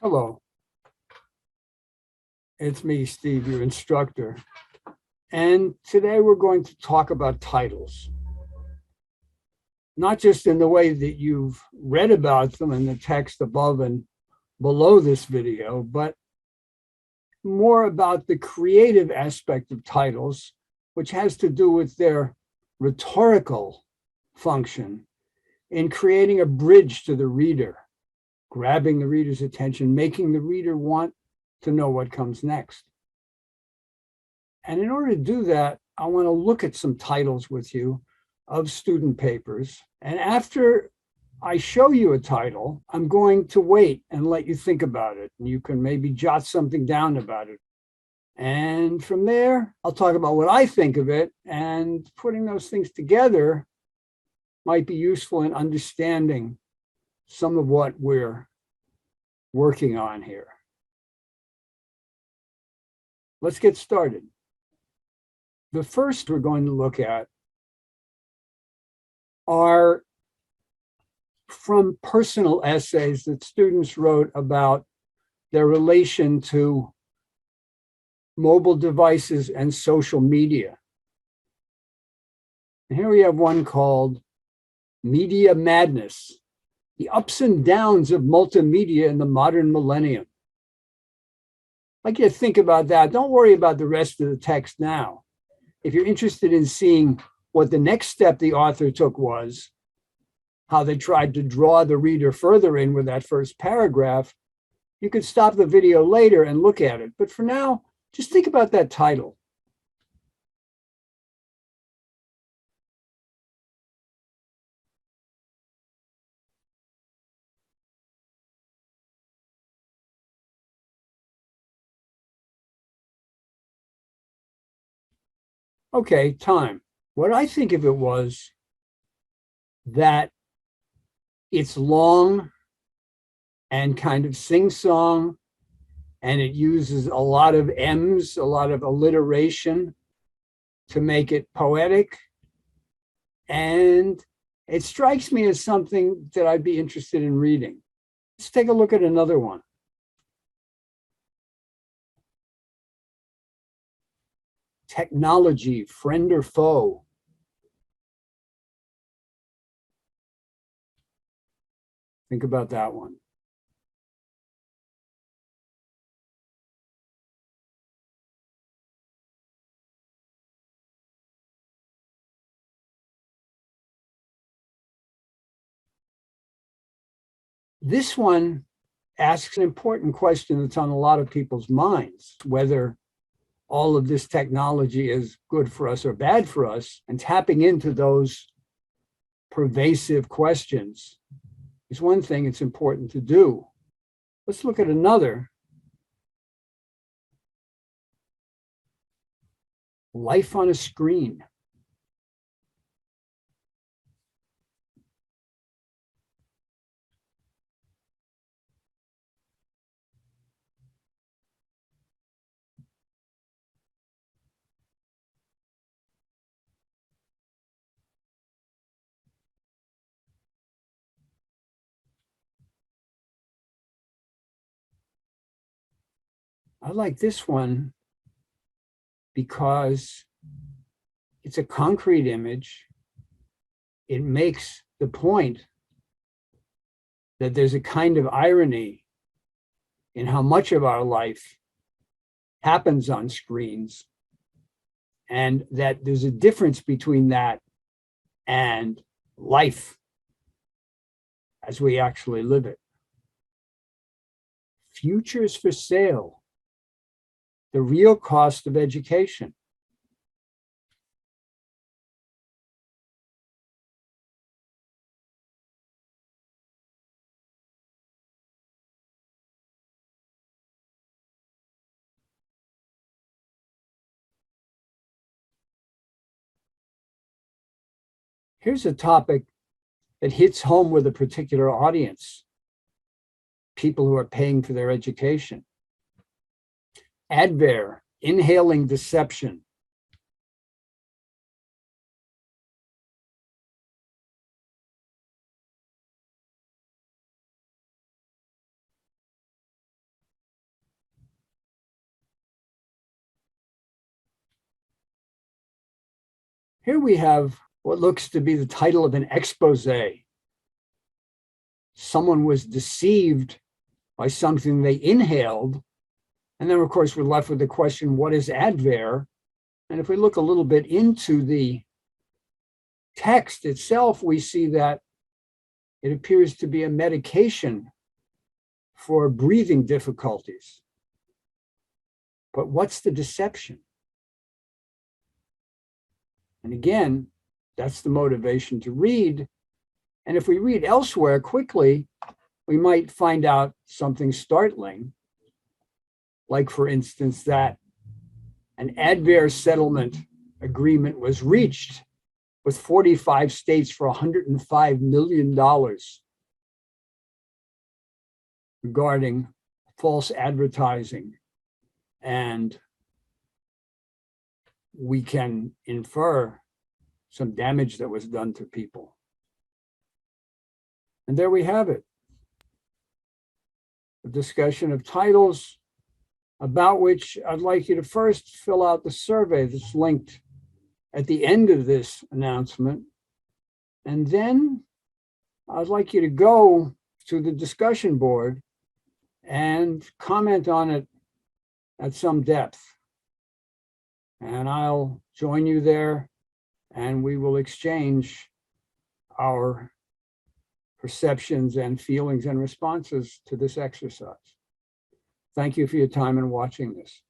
Hello, it's me, Steve, your instructor. And today we're going to talk about titles, not just in the way that you've read about them in the text above and below this video, but more about the creative aspect of titles, which has to do with their rhetorical function in creating a bridge to the reader, grabbing the reader's attention, making the reader want to know what comes next. And in order to do that, I want to look at some titles with you of student papers. And after I show you a title, I'm going to wait and let you think about it. And you can maybe jot something down about it. And from there, I'll talk about what I think of it. And putting those things together might be useful in understanding some of what we're working on here. Let's get started. The first we're going to look at are from personal essays that students wrote about their relation to mobile devices and social media. And here we have one called Media Madness, the ups and downs of multimedia in the modern millennium. I'd like you to think about that. Don't worry about the rest of the text now. If you're interested in seeing what the next step the author took was, how they tried to draw the reader further in with that first paragraph, you could stop the video later and look at it. But for now, just think about that title. Okay, time. What I think of it was that it's long and kind of sing-song, and it uses a lot of M's, a lot of alliteration to make it poetic. And it strikes me as something that I'd be interested in reading. Let's take a look at another one. Technology, friend or foe? Think about that one. This one asks an important question that's on a lot of people's minds, whether all of this technology is good for us or bad for us, and tapping into those pervasive questions is one thing it's important to do. Let's look at another. Life on a screen. I like this one because it's a concrete image. It makes the point that there's a kind of irony in how much of our life happens on screens, and that there's a difference between that and life as we actually live it. Futures for sale, the real cost of education. Here's a topic that hits home with a particular audience, people who are paying for their education. Advair, inhaling deception. Here we have what looks to be the title of an expose. Someone was deceived by something they inhaled. And then, of course, we're left with the question, what is Advair? And if we look a little bit into the text itself, we see that it appears to be a medication for breathing difficulties. But what's the deception? And again, that's the motivation to read. And if we read elsewhere quickly, we might find out something startling. Like, for instance, that an Advair settlement agreement was reached with 45 states for $105 million regarding false advertising. And we can infer some damage that was done to people. And there we have it. A discussion of titles about which I'd like you to first fill out the survey that's linked at the end of this announcement. And then I'd like you to go to the discussion board and comment on it at some depth. And I'll join you there, and we will exchange our perceptions and feelings and responses to this exercise. Thank you for your time in watching this.